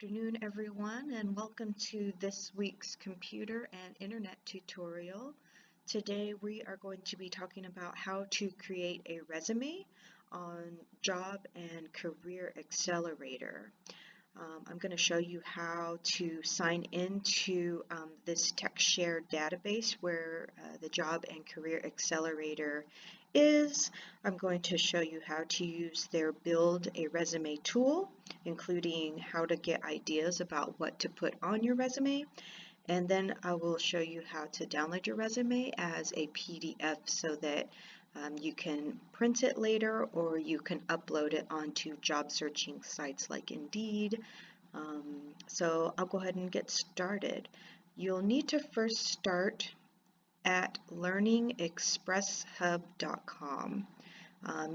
afternoon, everyone, and welcome to this week's computer and internet tutorial. Today we are going to be talking about how to create a resume on Job and Career Accelerator. I'm going to show you how to sign into this text shared database where the Job and Career Accelerator is. I'm going to show you how to use their Build a Resume tool, including how to get ideas about what to put on your resume. And then I will show you how to download your resume as a PDF so that you can print it later, or you can upload it onto job searching sites like Indeed. So I'll go ahead and get started. You'll need to first start at learningexpresshub.com.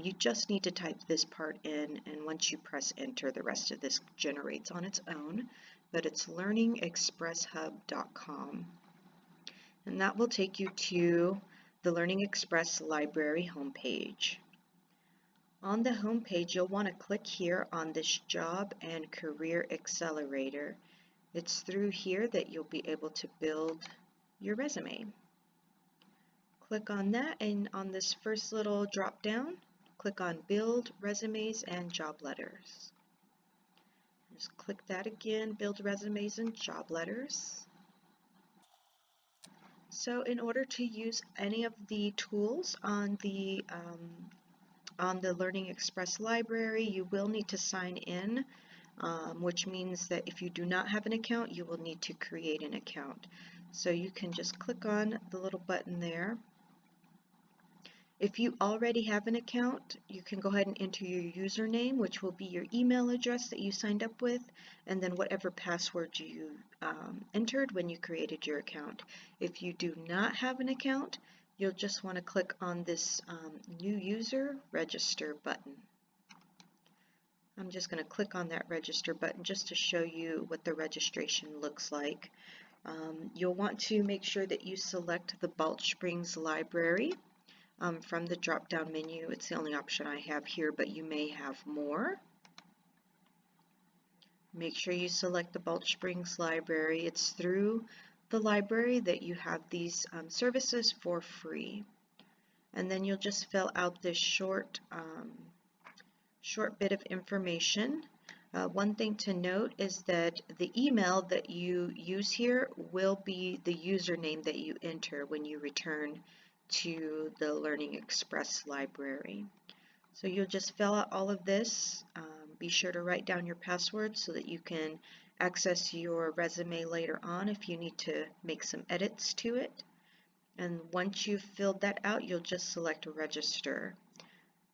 You just need to type this part in, and once you press enter, the rest of this generates on its own, but it's learningexpresshub.com. And that will take you to the Learning Express library homepage. On the homepage, you'll want to click here on this Job and Career Accelerator. It's through here that you'll be able to build your resume. Click on that, and on this first little drop down, click on Build Resumes and Job Letters. Just click that again, Build Resumes and Job Letters. So in order to use any of the tools on the Learning Express library, you will need to sign in, which means that if you do not have an account, you will need to create an account. So you can just click on the little button there. If you already have an account, you can go ahead and enter your username, which will be your email address that you signed up with, and then whatever password you entered when you created your account. If you do not have an account, you'll just want to click on this New User Register button. I'm just going to click on that Register button just to show you what the registration looks like. You'll want to make sure that you select the Balch Springs library from the drop-down menu. It's the only option I have here, but you may have more. Make sure you select the Balch Springs library. It's through the library that you have these services for free. And then you'll just fill out this short bit of information. One thing to note is that the email that you use here will be the username that you enter when you return to the Learning Express library. So you'll just fill out all of this. Be sure to write down your password so that you can access your resume later on if you need to make some edits to it. And once you've filled that out, you'll just select Register.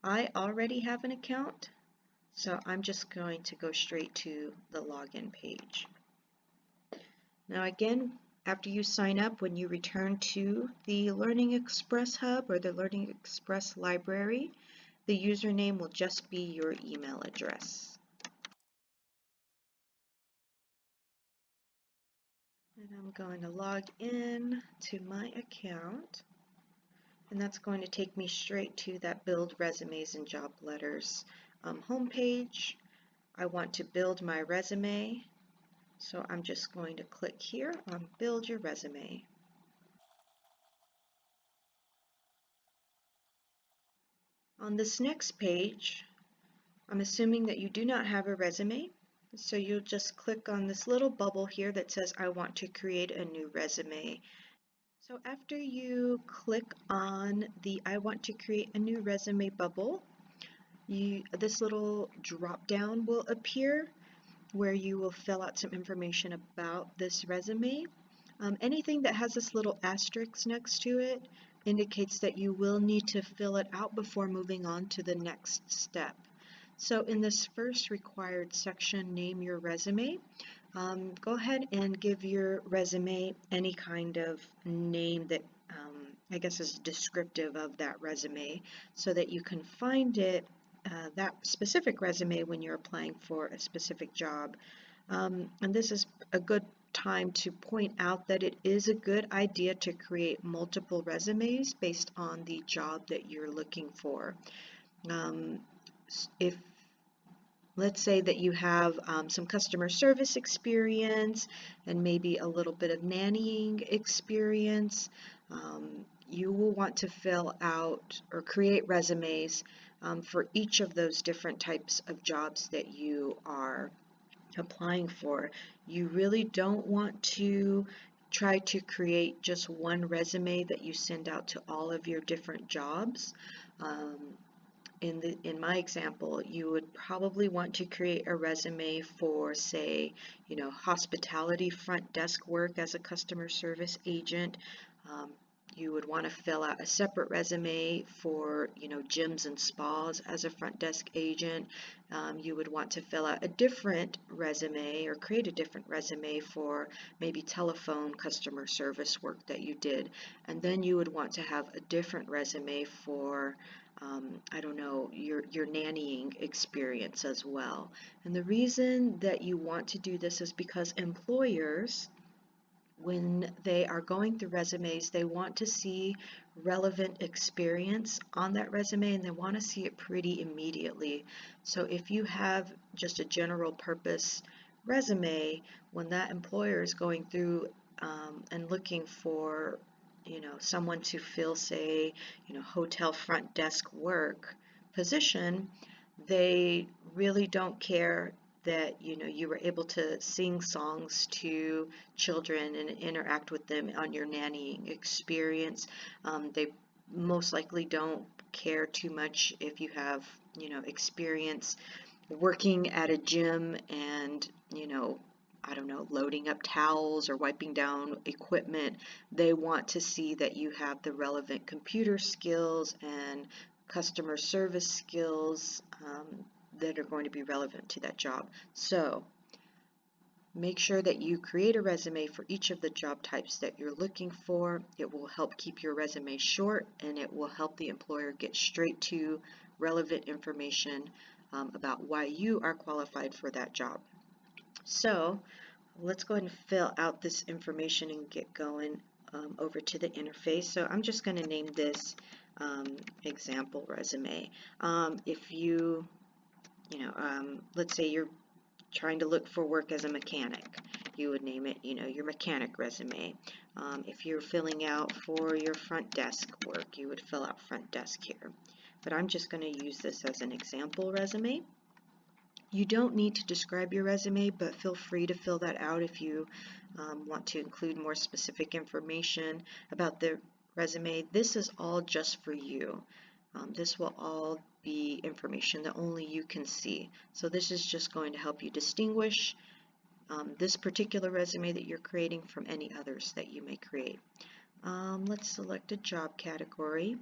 I already have an account, so I'm just going to go straight to the login page. Now again, after you sign up, when you return to the Learning Express Hub or the Learning Express library, the username will just be your email address. And I'm going to log in to my account, and that's going to take me straight to that Build Resumes and Job Letters homepage. I want to build my resume, so I'm just going to click here on Build Your Resume. On this next page, I'm assuming that you do not have a resume, so you'll just click on this little bubble here that says I want to create a new resume. So after you click on the I want to create a new resume bubble, this little drop down will appear where you will fill out some information about this resume. Anything that has this little asterisk next to it indicates that you will need to fill it out before moving on to the next step. So in this first required section, name your resume, go ahead and give your resume any kind of name that I guess is descriptive of that resume so that you can find it, that specific resume, when you're applying for a specific job. And this is a good time to point out that it is a good idea to create multiple resumes based on the job that you're looking for. If let's say that you have some customer service experience and maybe a little bit of nannying experience. You will want to fill out or create resumes for each of those different types of jobs that you are applying for. You really don't want to try to create just one resume that you send out to all of your different jobs. Um, in my example, you would probably want to create a resume for, say, hospitality front desk work as a customer service agent. You would want to fill out a separate resume for, gyms and spas as a front desk agent. You would want to fill out a different resume or create a different resume for maybe telephone customer service work that you did. And then you would want to have a different resume for I don't know, your nannying experience as well. And the reason that you want to do this is because employers, when they are going through resumes, they want to see relevant experience on that resume and they want to see it pretty immediately. So if you have just a general purpose resume, when that employer is going through and looking for someone to fill, say, hotel front desk work position, they really don't care that you were able to sing songs to children and interact with them on your nannying experience. They most likely don't care too much if you have experience working at a gym and I don't know, loading up towels or wiping down equipment. They want to see that you have the relevant computer skills and customer service skills that are going to be relevant to that job. So make sure that you create a resume for each of the job types that you're looking for. It will help keep your resume short and it will help the employer get straight to relevant information about why you are qualified for that job. So let's go ahead and fill out this information and get going over to the interface. So I'm just going to name this example resume. If let's say you're trying to look for work as a mechanic, you would name it, your mechanic resume. If you're filling out for your front desk work, you would fill out front desk here. But I'm just going to use this as an example resume. You don't need to describe your resume, but feel free to fill that out if you want to include more specific information about the resume. This is all just for you. This will all be information that only you can see. So this is just going to help you distinguish this particular resume that you're creating from any others that you may create. Let's select a job category.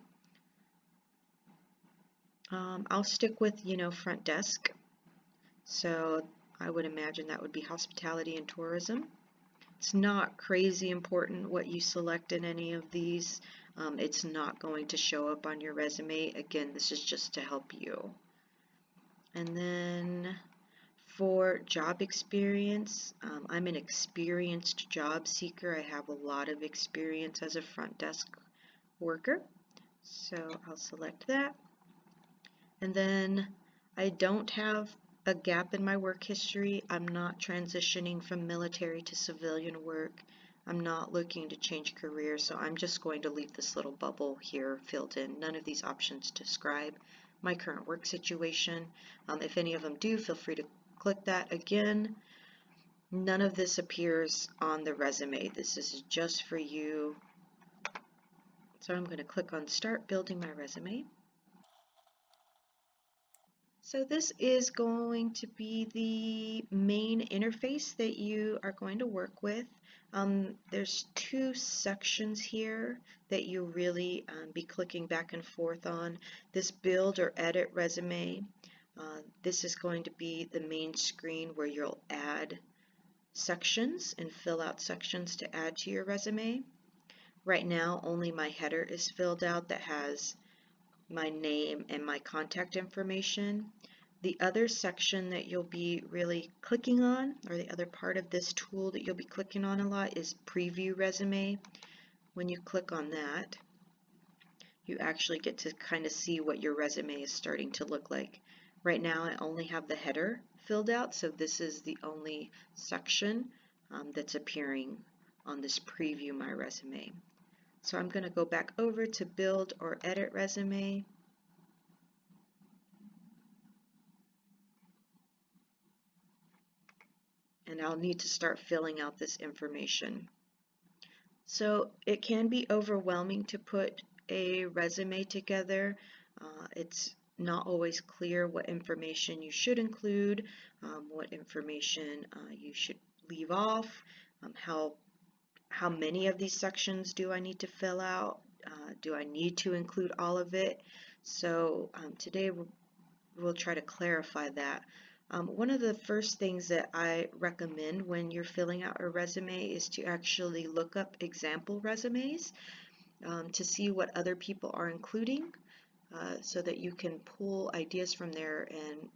I'll stick with, front desk. So I would imagine that would be hospitality and tourism. It's not crazy important what you select in any of these. It's not going to show up on your resume. Again, this is just to help you. And then for job experience, I'm an experienced job seeker. I have a lot of experience as a front desk worker. So I'll select that. And then I don't have a gap in my work history. I'm not transitioning from military to civilian work. I'm not looking to change careers, so I'm just going to leave this little bubble here filled in. None of these options describe my current work situation. If any of them do, feel free to click that. Again, none of this appears on the resume. This is just for you. So I'm going to click on Start Building My Resume. So this is going to be the main interface that you are going to work with. There's two sections here that you really be clicking back and forth on. This build or edit resume. This is going to be the main screen where you'll add sections and fill out sections to add to your resume. Right now, only my header is filled out that has my name and my contact information. The other section that you'll be really clicking on, or the other part of this tool that you'll be clicking on a lot, is Preview Resume. When you click on that, you actually get to kind of see what your resume is starting to look like. Right now I only have the header filled out, so this is the only section that's appearing on this Preview My Resume. So I'm going to go back over to Build or Edit Resume. And I'll need to start filling out this information. So it can be overwhelming to put a resume together. It's not always clear what information you should include, what information you should leave off, how many of these sections do I need to fill out? Do I need to include all of it? So today we'll try to clarify that. One of the first things that I recommend when you're filling out a resume is to actually look up example resumes to see what other people are including so that you can pull ideas from there and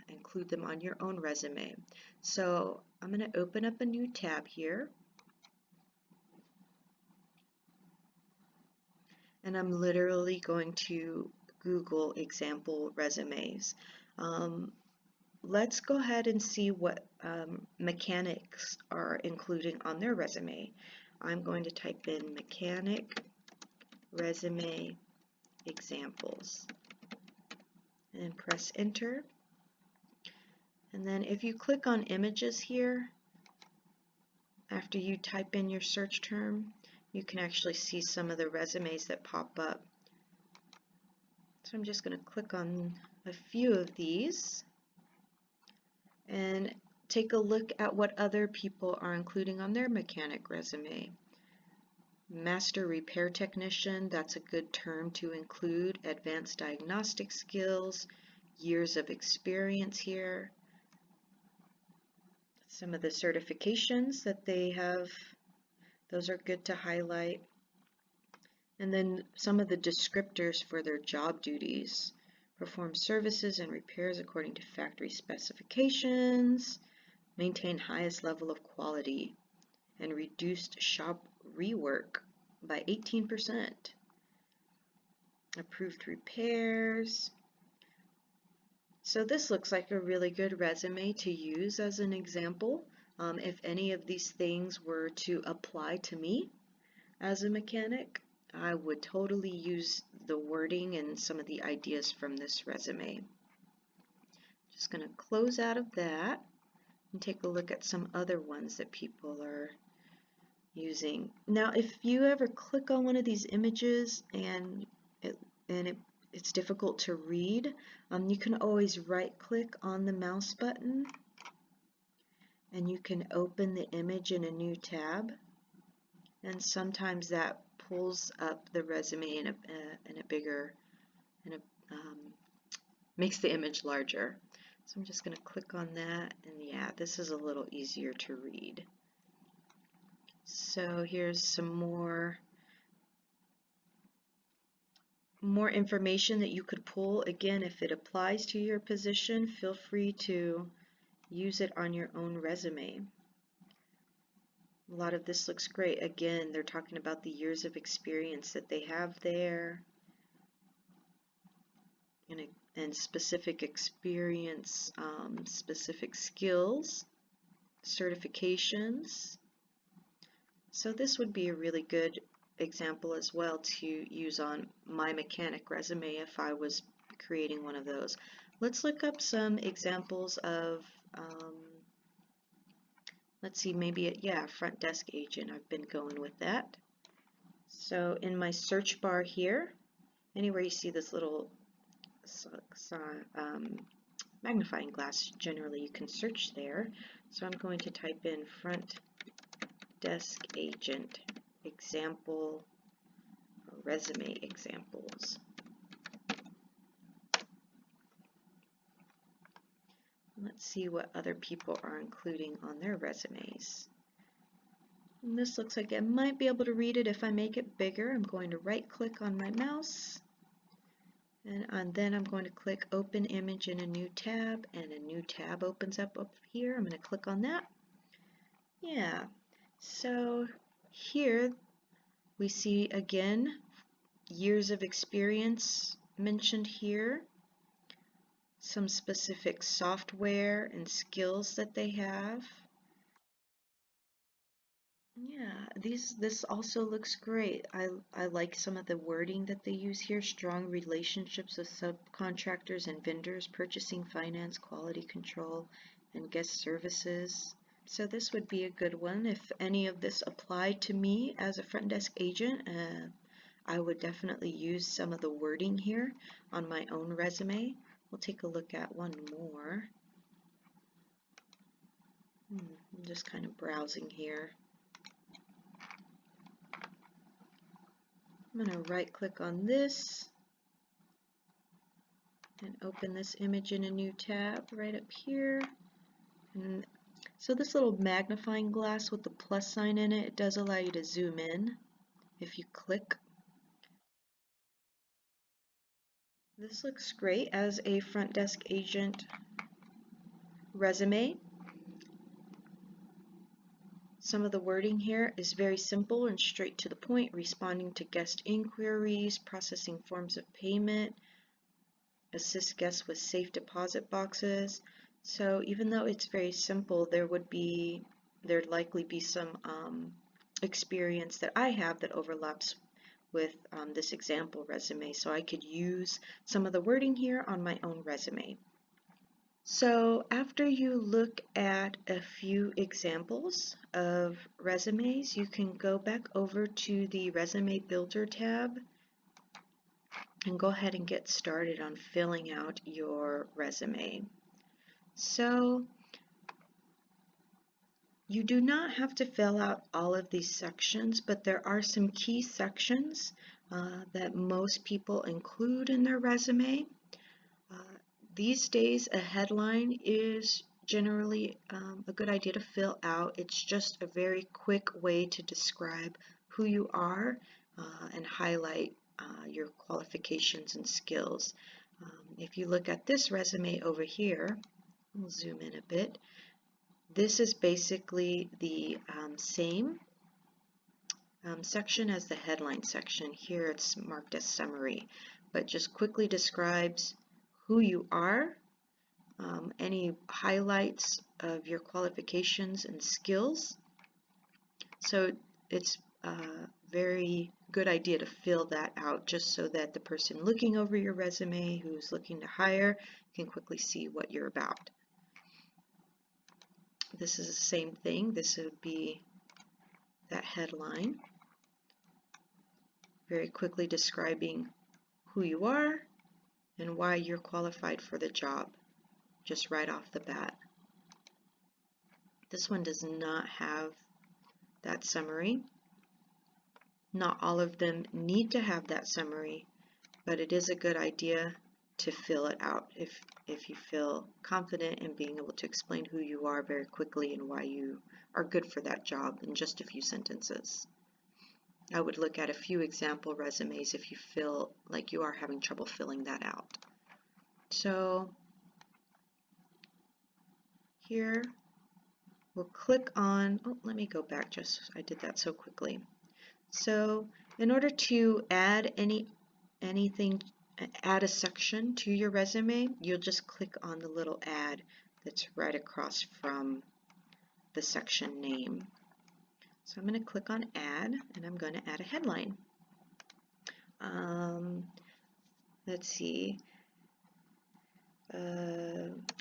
include them on your own resume. So I'm going to open up a new tab here. And I'm literally going to Google example resumes. Let's go ahead and see what mechanics are including on their resume. I'm going to type in mechanic resume examples and press enter. And then if you click on images here, after you type in your search term, you can actually see some of the resumes that pop up. So I'm just going to click on a few of these and take a look at what other people are including on their mechanic resume. Master repair technician, that's a good term to include. Advanced diagnostic skills, years of experience here. Some of the certifications that they have, those are good to highlight. And then some of the descriptors for their job duties. Perform services and repairs according to factory specifications, maintain highest level of quality, and reduced shop rework by 18%. Approved repairs. So this looks like a really good resume to use as an example. If any of these things were to apply to me as a mechanic, I would totally use the wording and some of the ideas from this resume. Just going to close out of that and take a look at some other ones that people are using. Now, if you ever click on one of these images and it's difficult to read, you can always right-click on the mouse button and you can open the image in a new tab. And sometimes that pulls up the resume in a bigger, makes the image larger. So I'm just going to click on that, and yeah, this is a little easier to read. So here's some more information that you could pull. Again, if it applies to your position, feel free to use it on your own resume. A lot of this looks great. Again, they're talking about the years of experience that they have there and specific experience, specific skills, certifications. So this would be a really good example as well to use on my mechanic resume if I was creating one of those. Let's look up some examples of let's see, maybe front desk agent. I've been going with that. So in my search bar here, anywhere you see this little magnifying glass, generally you can search there. So I'm going to type in front desk agent example or resume examples. Let's see what other people are including on their resumes. And this looks like I might be able to read it if I make it bigger. I'm going to right click on my mouse and then I'm going to click open image in a new tab, and a new tab opens up here. I'm going to click on that. Yeah, so here we see again years of experience mentioned here. some specific software and skills that they have. Yeah, this also looks great. I like some of the wording that they use here. Strong relationships with subcontractors and vendors, purchasing, finance, quality control, and guest services. So this would be a good one. If any of this applied to me as a front desk agent, I would definitely use some of the wording here on my own resume. We'll take a look at one more. I'm just kind of browsing here. I'm going to right click on this and open this image in a new tab right up here. And so this little magnifying glass with the plus sign in it, it does allow you to zoom in if you click. This looks great as a front desk agent resume. Some of the wording here is very simple and straight to the point, responding to guest inquiries, processing forms of payment, assist guests with safe deposit boxes. So even though it's very simple, there'd likely be some experience that I have that overlaps with this example resume. So I could use some of the wording here on my own resume. So after you look at a few examples of resumes, you can go back over to the Resume Builder tab and go ahead and get started on filling out your resume. So you do not have to fill out all of these sections, but there are some key sections that most people include in their resume. These days, a headline is generally a good idea to fill out. It's just a very quick way to describe who you are and highlight your qualifications and skills. If you look at this resume over here, we'll zoom in a bit. This is basically the same section as the headline section. Here it's marked as summary, but just quickly describes who you are, any highlights of your qualifications and skills. So it's a very good idea to fill that out just so that the person looking over your resume who's looking to hire can quickly see what you're about. This is the same thing. This would be that headline, very quickly describing who you are and why you're qualified for the job, just right off the bat. This one does not have that summary. Not all of them need to have that summary, but it is a good idea to fill it out if you feel confident in being able to explain who you are very quickly and why you are good for that job in just a few sentences. I would look at a few example resumes if you feel like you are having trouble filling that out. So here we'll click on, let me go back, I did that so quickly. So in order to add add a section to your resume, you'll just click on the little add that's right across from the section name. So I'm going to click on add and I'm going to add a headline. Let's see.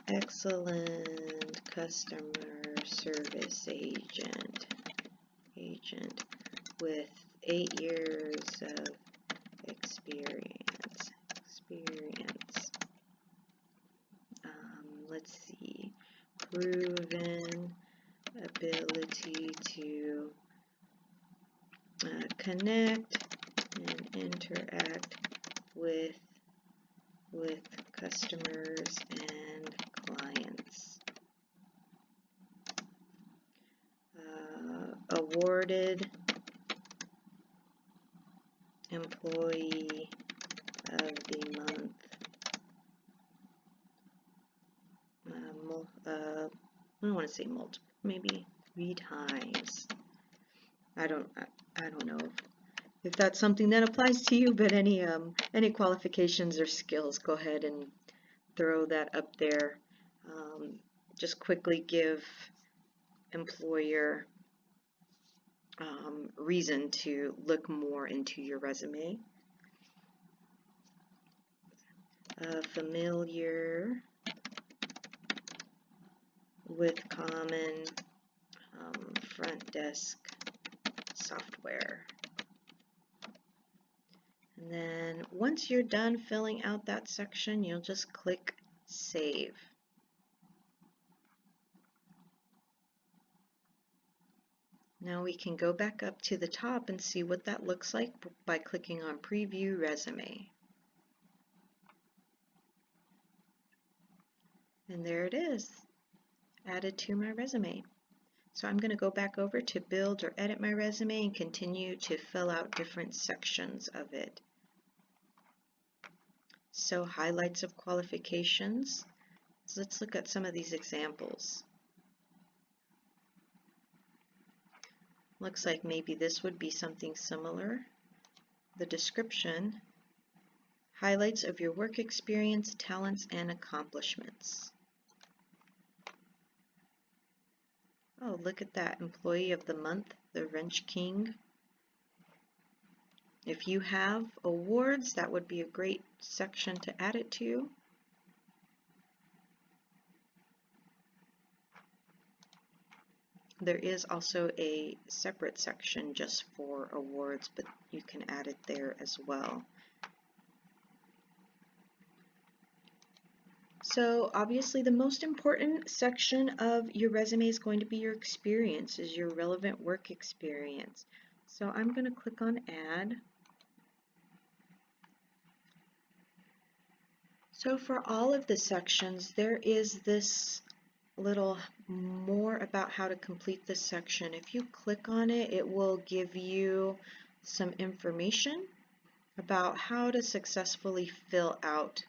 Excellent customer service agent with 8 years of experience. Let's see, proven ability to connect and interact with customers and clients. Awarded Employee of the Month. I don't want to say multiple, maybe 3 times. I don't know if that's something that applies to you, but any qualifications or skills, go ahead and throw that up there. Just quickly give employer reason to look more into your resume. Familiar with common front desk software. And then once you're done filling out that section, you'll just click Save. Now we can go back up to the top and see what that looks like by clicking on Preview Resume. And there it is, added to my resume. So I'm going to go back over to build or edit my resume and continue to fill out different sections of it. So highlights of qualifications. So let's look at some of these examples. Looks like maybe this would be something similar. The description, highlights of your work experience, talents, and accomplishments. Oh, look at that, Employee of the Month, the Wrench King. If you have awards, that would be a great section to add it to. There is also a separate section just for awards, but you can add it there as well. So obviously the most important section of your resume is going to be your experience, is your relevant work experience. So I'm going to click on Add. So for all of the sections, there is this little more about how to complete this section. If you click on it, it will give you some information about how to successfully fill out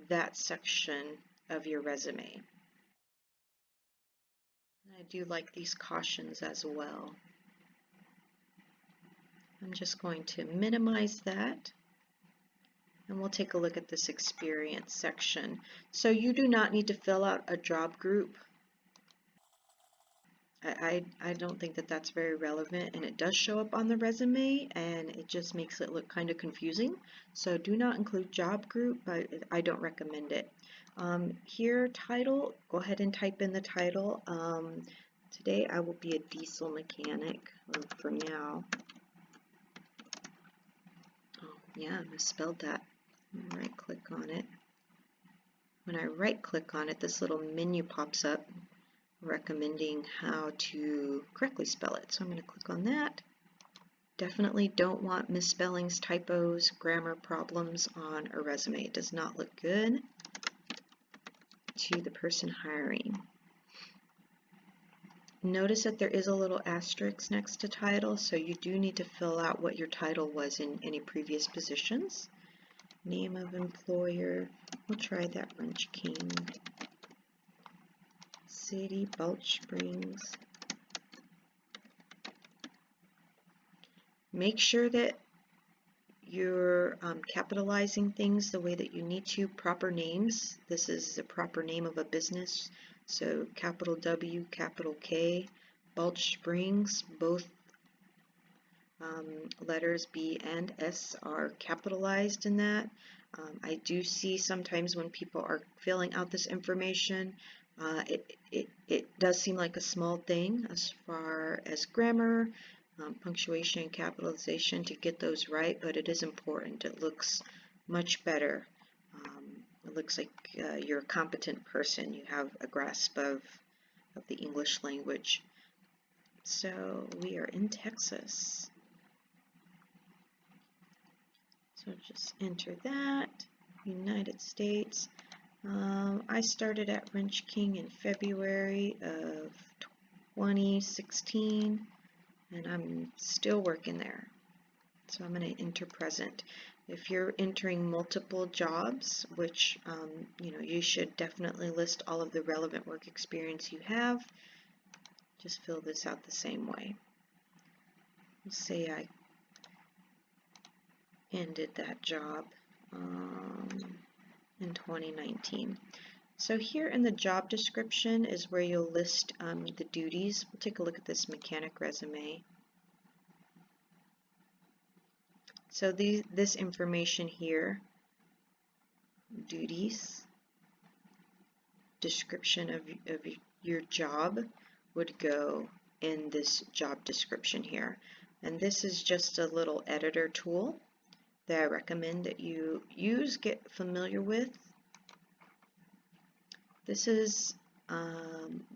that section of your resume. I do like these cautions as well. I'm just going to minimize that. And we'll take a look at this experience section. So you do not need to fill out a job group. I don't think that that's very relevant, and it does show up on the resume and it just makes it look kind of confusing. So do not include job group, but I don't recommend it. Here, title, go ahead and type in the title. Today I will be a diesel mechanic for now. Oh yeah, I misspelled that. Right click on it. When I right click on it, this little menu pops up recommending how to correctly spell it. So I'm going to click on that. Definitely don't want misspellings, typos, grammar problems on a resume. It does not look good to the person hiring. Notice that there is a little asterisk next to title, so you do need to fill out what your title was in any previous positions. Name of employer, we'll try that, Wrench King. City, Balch Springs. Make sure that you're capitalizing things the way that you need to. Proper names. This is the proper name of a business. So capital W, capital K. Balch Springs, both letters B and S are capitalized in that. I do see sometimes when people are filling out this information, it does seem like a small thing as far as grammar, punctuation, capitalization to get those right, but it is important. It looks much better. It looks like you're a competent person. You have a grasp of the English language. So we are in Texas. So just enter that, United States. I started at Wrench King in February of 2016, and I'm still working there. So I'm going to enter present. If you're entering multiple jobs, which you should definitely list all of the relevant work experience you have, just fill this out the same way. Let's say I ended that job in 2019. So here in the job description is where you'll list the duties. We'll take a look at this mechanic resume. So this information here, duties, description of your job, would go in this job description here. And this is just a little editor tool that I recommend that you use, get familiar with. This is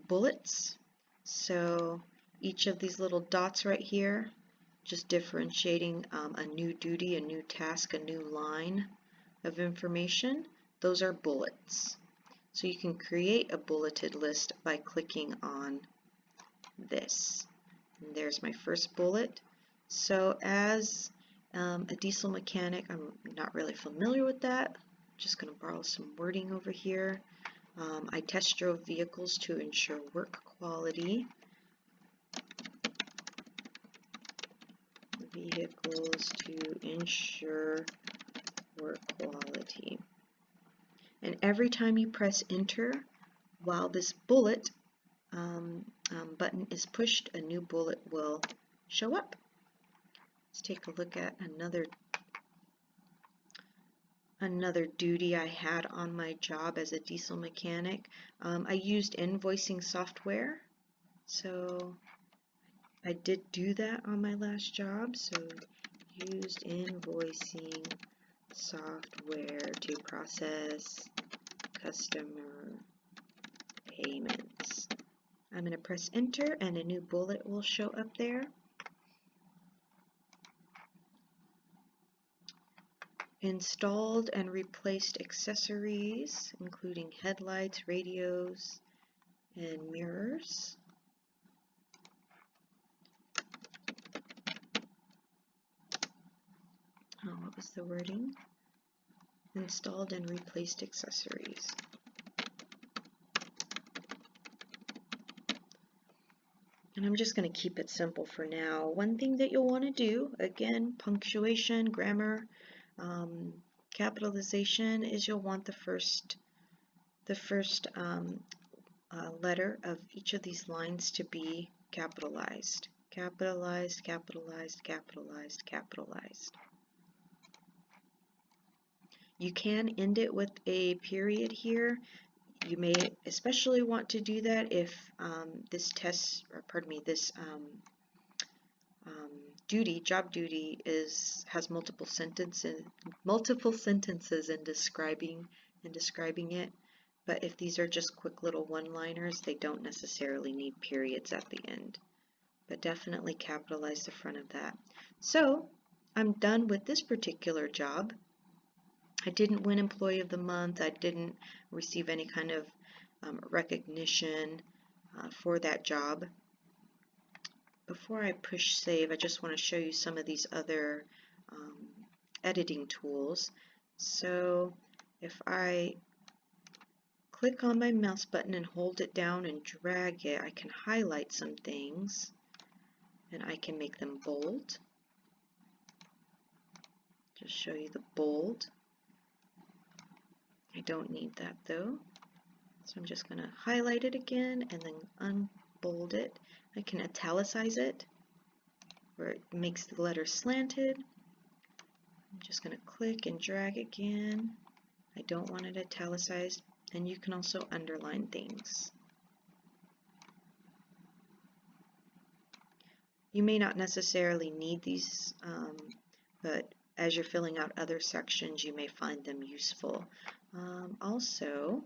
bullets. So each of these little dots right here, just differentiating a new duty, a new task, a new line of information. Those are bullets. So you can create a bulleted list by clicking on this. And there's my first bullet. So as a diesel mechanic, I'm not really familiar with that. I'm just going to borrow some wording over here. I test drove vehicles to ensure work quality. Vehicles to ensure work quality. And every time you press enter, while this bullet button is pushed, a new bullet will show up. Let's take a look at another duty I had on my job as a diesel mechanic. I used invoicing software, so I did do that on my last job. So used invoicing software to process customer payments. I'm going to press enter and a new bullet will show up there. Installed and replaced accessories, including headlights, radios, and mirrors. What was the wording? Installed and replaced accessories. And I'm just going to keep it simple for now. One thing that you'll want to do, again, punctuation, grammar, capitalization, is you'll want the first letter of each of these lines to be capitalized. Capitalized, capitalized, capitalized, capitalized. You can end it with a period here. You may especially want to do that if this job duty has multiple sentences in describing it. But if these are just quick little one-liners, they don't necessarily need periods at the end. But definitely capitalize the front of that. So I'm done with this particular job. I didn't win Employee of the Month. I didn't receive any kind of recognition for that job. Before I push save, I just want to show you some of these other editing tools. So if I click on my mouse button and hold it down and drag it, I can highlight some things and I can make them bold. Just show you the bold. I don't need that though. So I'm just going to highlight it again and then unbold it. I can italicize it where it makes the letter slanted. I'm just going to click and drag again. I don't want it italicized. And you can also underline things. You may not necessarily need these, but as you're filling out other sections, you may find them useful. Also,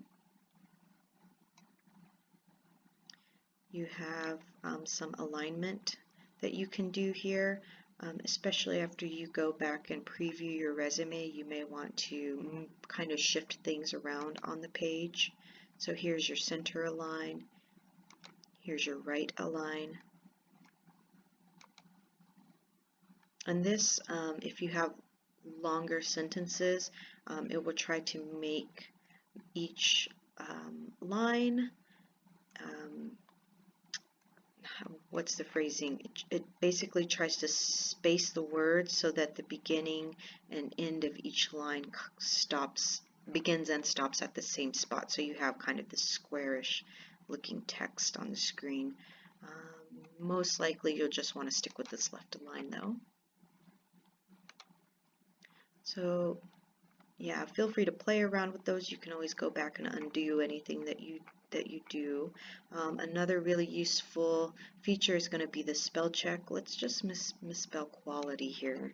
you have some alignment that you can do here, especially after you go back and preview your resume. You may want to kind of shift things around on the page. So here's your center align, here's your right align. And this, if you have longer sentences, it will try to make each line, what's the phrasing? It basically tries to space the words so that the beginning and end of each line stops begins and stops at the same spot, so you have kind of this squarish looking text on the screen. Most likely you'll just want to stick with this left align though. So yeah, feel free to play around with those. You can always go back and undo anything that you do. Another really useful feature is going to be the spell check. Let's just misspell quality here.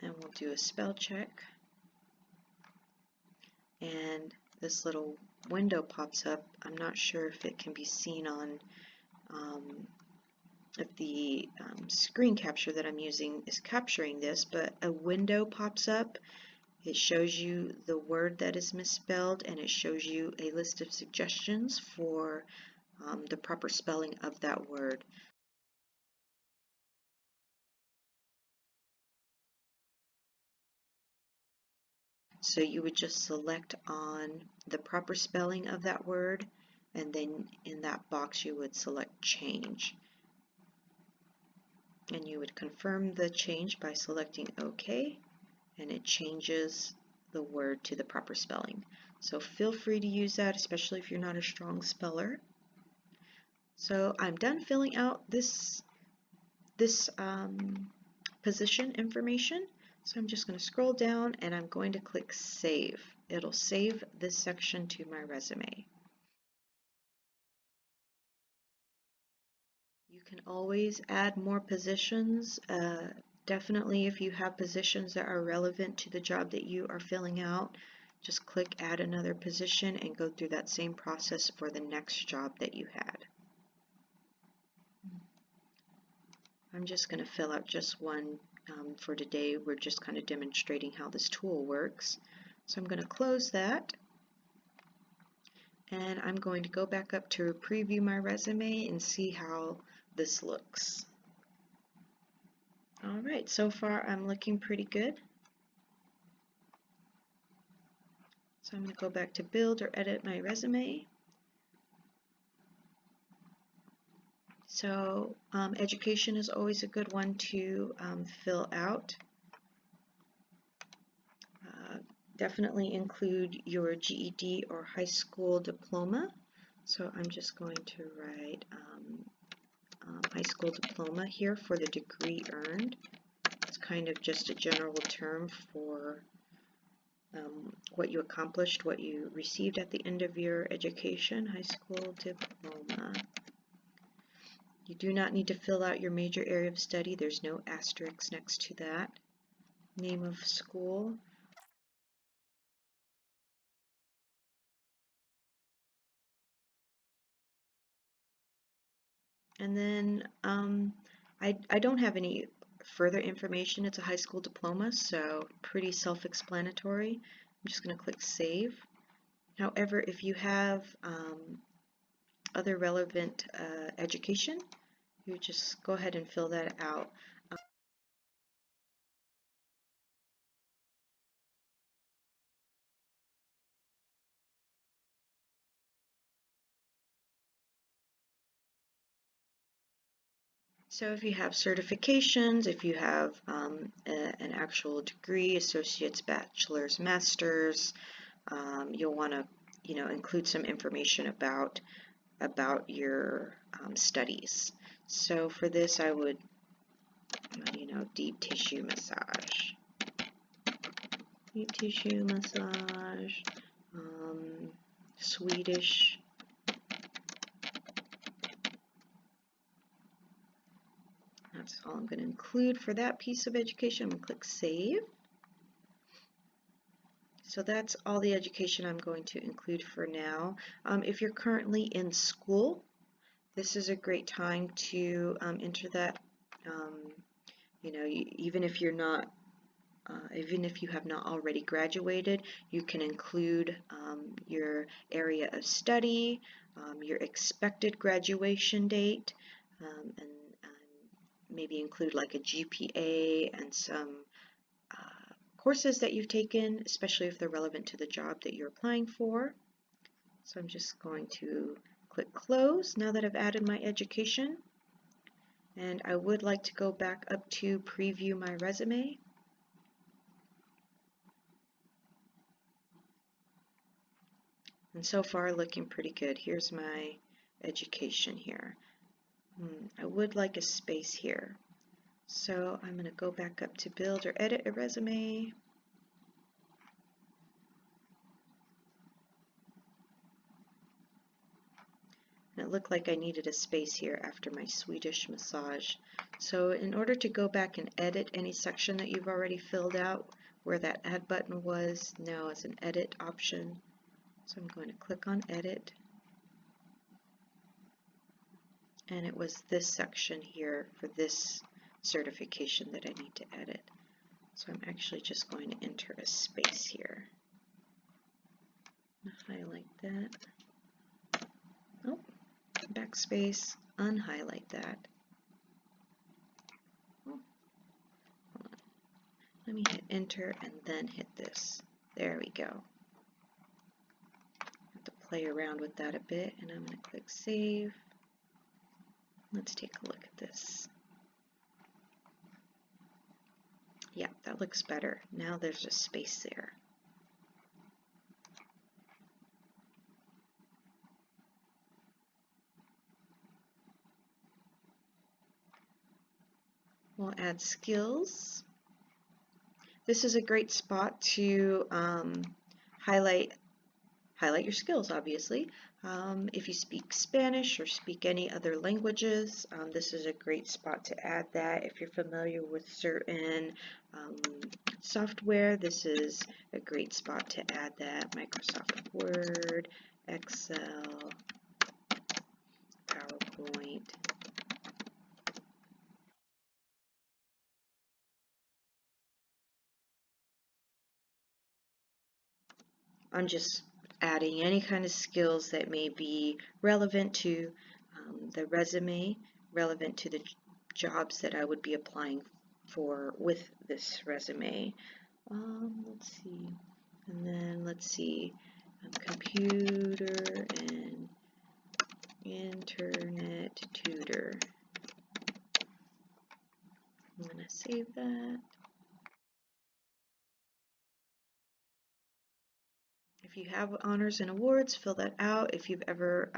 And we'll do a spell check. And this little window pops up. I'm not sure if it can be seen on if the screen capture that I'm using is capturing this, but a window pops up. It shows you the word that is misspelled, and it shows you a list of suggestions for the proper spelling of that word. So you would just select on the proper spelling of that word, and then in that box you would select change. And you would confirm the change by selecting OK, and it changes the word to the proper spelling. So feel free to use that, especially if you're not a strong speller. So I'm done filling out this position information. So I'm just going to scroll down and I'm going to click Save. It'll save this section to my resume. You can always add more positions. Definitely if you have positions that are relevant to the job that you are filling out, just click Add Another Position and go through that same process for the next job that you had. I'm just going to fill out just one for today. We're just kind of demonstrating how this tool works. So I'm going to close that, and I'm going to go back up to preview my resume and see how this looks. All right, so far I'm looking pretty good. So I'm going to go back to build or edit my resume. So education is always a good one to fill out. Definitely include your GED or high school diploma. So I'm just going to write high school diploma here for the degree earned. It's kind of just a general term for what you accomplished, what you received at the end of your education, high school diploma. You do not need to fill out your major area of study. There's no asterisk next to that. Name of school. And then I don't have any further information. It's a high school diploma, so pretty self-explanatory. I'm just going to click Save. However, if you have other relevant education, you just go ahead and fill that out. So if you have certifications, if you have an actual degree, associate's, bachelor's, master's, you'll want to, include some information about your studies. So for this, I would, deep tissue massage. Deep tissue massage, Swedish. That's all I'm going to include for that piece of education. I'm going to click Save. So that's all the education I'm going to include for now. If you're currently in school, this is a great time to enter that. Even if you're not, even if you have not already graduated, you can include your area of study, your expected graduation date, and maybe include like a GPA and some courses that you've taken, especially if they're relevant to the job that you're applying for. So I'm just going to click Close now that I've added my education. And I would like to go back up to preview my resume. And so far looking pretty good. Here's my education here. I would like a space here. So I'm going to go back up to build or edit a resume. And it looked like I needed a space here after my Swedish massage. So in order to go back and edit any section that you've already filled out, where that add button was, now is an edit option. So I'm going to click on edit. And it was this section here for this certification that I need to edit. So I'm actually just going to enter a space here. Highlight that. Oh, backspace, unhighlight that. Oh, hold on. Let me hit enter and then hit this. There we go. Have to play around with that a bit, and I'm going to click save. Let's take a look at this. Yeah, that looks better. Now there's a space there. We'll add skills. This is a great spot to highlight your skills, obviously. If you speak Spanish or speak any other languages, this is a great spot to add that. If you're familiar with certain software, this is a great spot to add that. Microsoft Word, Excel, PowerPoint. I'm just adding any kind of skills that may be relevant to the resume, relevant to the jobs that I would be applying for with this resume. Let's see, and then let's see, computer and internet tutor. I'm going to save that. If you have honors and awards, fill that out. If you've ever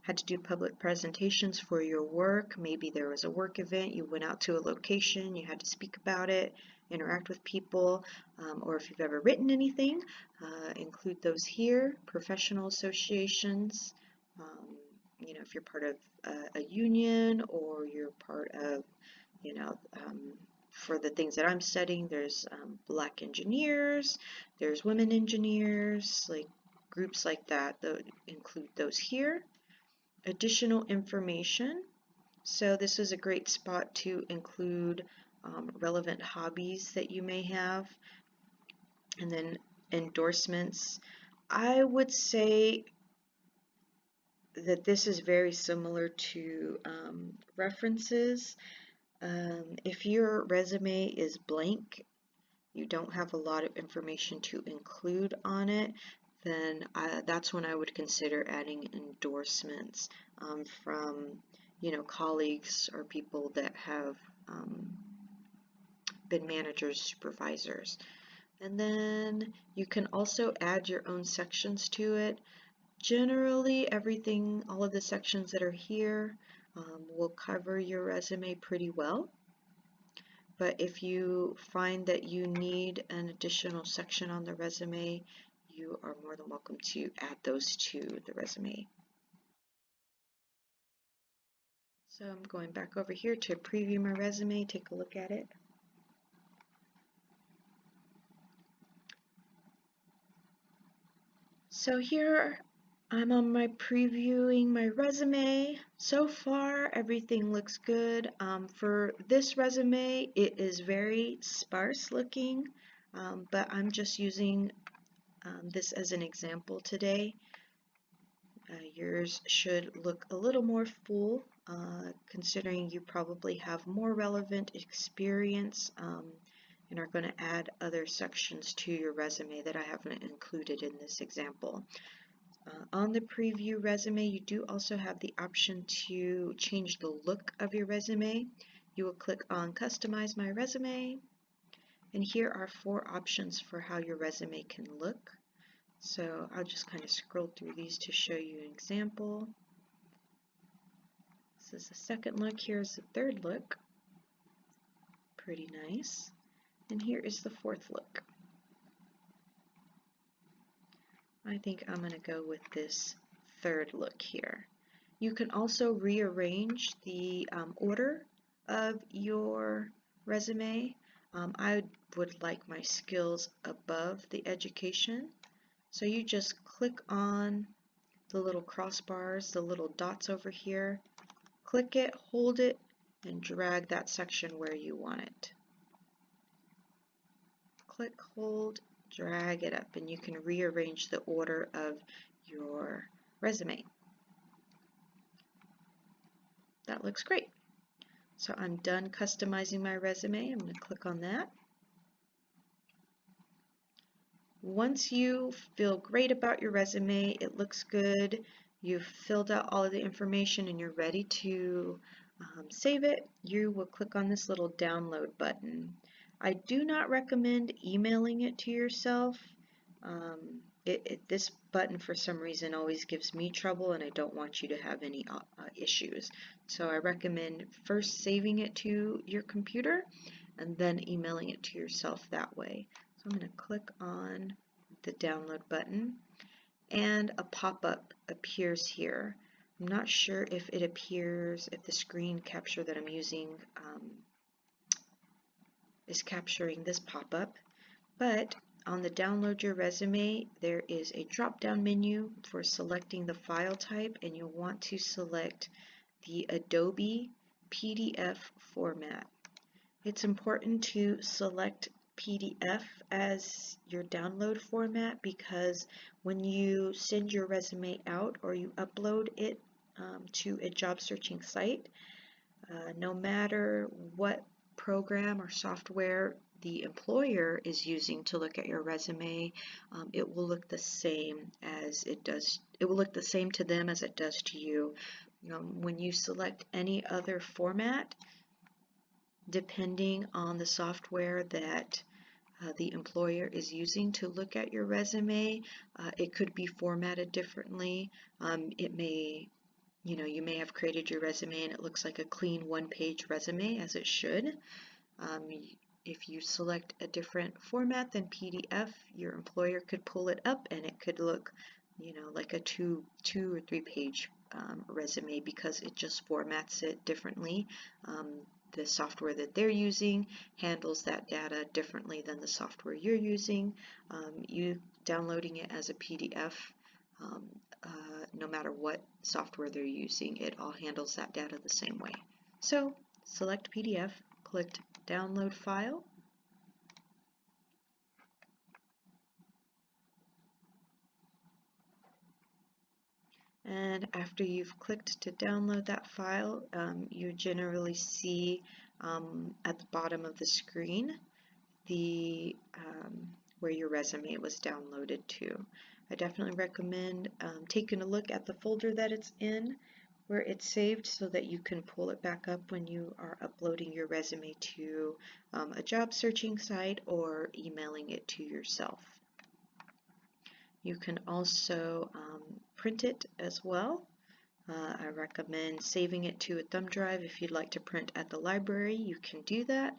had to do public presentations for your work, maybe there was a work event, you went out to a location, you had to speak about it, interact with people, or if you've ever written anything, include those here. Professional associations, you know, if you're part of a union or you're part of, you know, for the things that I'm studying, there's black engineers, there's women engineers, like groups like that, include those here. Additional information. So this is a great spot to include relevant hobbies that you may have. And then endorsements. I would say that this is very similar to references. If your resume is blank, you don't have a lot of information to include on it, then that's when I would consider adding endorsements from, you know, colleagues or people that have been managers, supervisors. And then you can also add your own sections to it. Generally, everything, all of the sections that are here will cover your resume pretty well. But if you find that you need an additional section on the resume, you are more than welcome to add those to the resume. So I'm going back over here to preview my resume, take a look at it. So here I'm on my previewing my resume. So far everything looks good. For this resume, it is very sparse looking, but I'm just using this as an example today. Yours should look a little more full, considering you probably have more relevant experience and are going to add other sections to your resume that I haven't included in this example. On the preview resume, you do also have the option to change the look of your resume. You will click on Customize My Resume, and here are 4 options for how your resume can look. So I'll just kind of scroll through these to show you an example. This is the second look. Here's the third look. Pretty nice. And here is the fourth look. I think I'm going to go with this third look here. You can also rearrange the order of your resume. I would like my skills above the education. So you just click on the little crossbars, the little dots over here, click it, hold it, and drag that section where you want it. Click, hold, drag it up, and you can rearrange the order of your resume. That looks great. So I'm done customizing my resume. I'm going to click on that. Once you feel great about your resume, it looks good, you've filled out all of the information and you're ready to save it, you will click on this little download button. I do not recommend emailing it to yourself. This button for some reason always gives me trouble and I don't want you to have any issues. So I recommend first saving it to your computer and then emailing it to yourself that way. So I'm going to click on the download button and a pop-up appears here. I'm not sure if it appears, if the screen capture that I'm using is capturing this pop-up, but on the download your resume there is a drop-down menu for selecting the file type, and you'll want to select the Adobe PDF format. It's important to select PDF as your download format because when you send your resume out or you upload it to a job searching site, no matter what program or software the employer is using to look at your resume, it will look the same as it does. It will look the same to them as it does to you. When you select any other format, depending on the software that the employer is using to look at your resume, it could be formatted differently. It may, you may have created your resume and it looks like a clean one-page resume, as it should. If you select a different format than PDF, your employer could pull it up and it could look, like a two or three page resume because it just formats it differently. The software that they're using handles that data differently than the software you're using. You downloading it as a PDF, no matter what software they're using, it all handles that data the same way. So select PDF, click download file, and after you've clicked to download that file, you generally see at the bottom of the screen the where your resume was downloaded to. I definitely recommend taking a look at the folder that it's in, where it's saved, so that you can pull it back up when you are uploading your resume to a job searching site or emailing it to yourself. You can also print it as well. I recommend saving it to a thumb drive. If you'd like to print at the library, you can do that.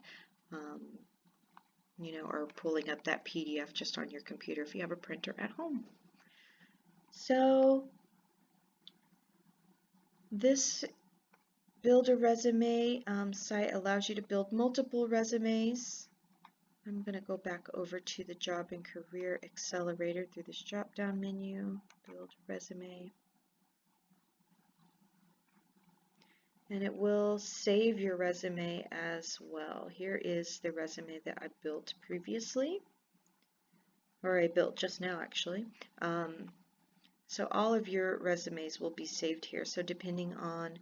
Or pulling up that PDF just on your computer if you have a printer at home. So this Build a Resume site allows you to build multiple resumes. I'm going to go back over to the Job and Career Accelerator through this drop-down menu, Build Resume. And it will save your resume as well. Here is the resume that I built previously, or I built just now actually. So all of your resumes will be saved here. So depending on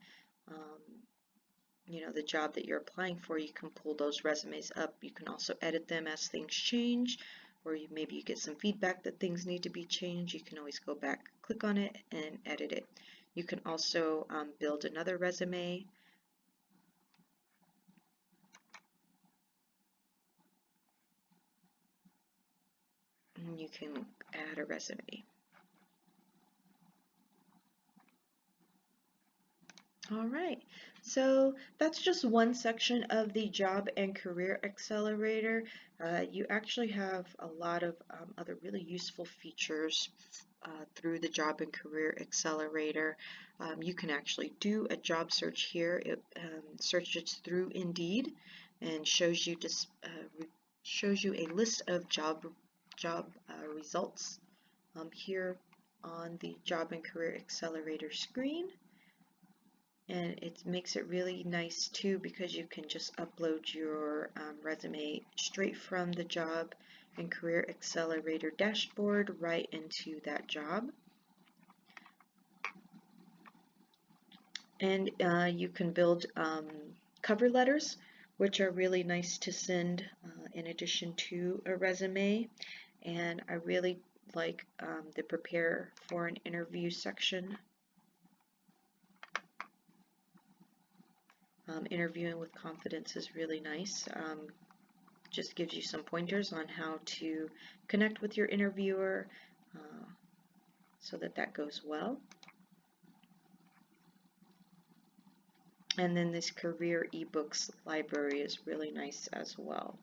the job that you're applying for, you can pull those resumes up. You can also edit them as things change, or maybe you get some feedback that things need to be changed. You can always go back, click on it and edit it. You can also build another resume. And you can add a resume. All right, so that's just one section of the Job and Career Accelerator. You actually have a lot of other really useful features through the Job and Career Accelerator. You can actually do a job search here. It searches through Indeed and shows you a list of job results here on the Job and Career Accelerator screen. And it makes it really nice too because you can just upload your resume straight from the Job and Career Accelerator dashboard right into that job. And you can build cover letters, which are really nice to send in addition to a resume. And I really like the prepare for an interview section. Interviewing with confidence is really nice. Just gives you some pointers on how to connect with your interviewer so that goes well. And then this career ebooks library is really nice as well.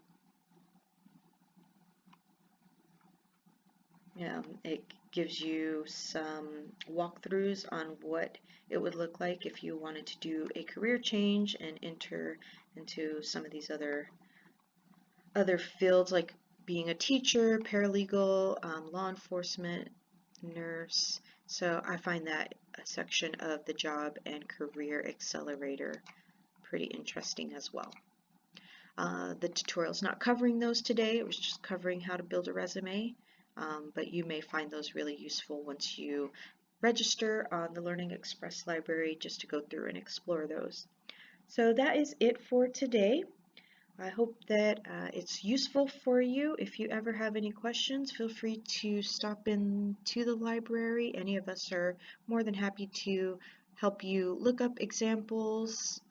It gives you some walkthroughs on what it would look like if you wanted to do a career change and enter into some of these other fields like being a teacher, paralegal, law enforcement, nurse. So I find that a section of the Job and Career Accelerator pretty interesting as well. The tutorial's not covering those today. It was just covering how to build a resume, but you may find those really useful once you register on the Learning Express library just to go through and explore those. So that is it for today. I hope that it's useful for you. If you ever have any questions, feel free to stop in to the library. Any of us are more than happy to help you look up examples,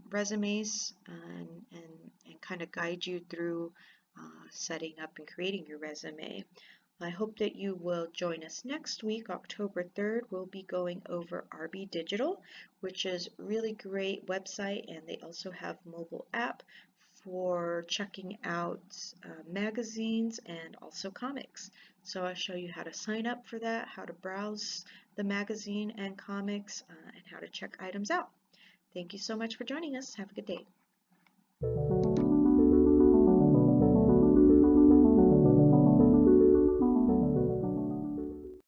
resumes, and kind of guide you through setting up and creating your resume. I hope that you will join us next week, October 3rd. We'll be going over RB Digital, which is a really great website, and they also have mobile app for checking out magazines and also comics. So I'll show you how to sign up for that, how to browse the magazine and comics, and how to check items out. Thank you so much for joining us. Have a good day.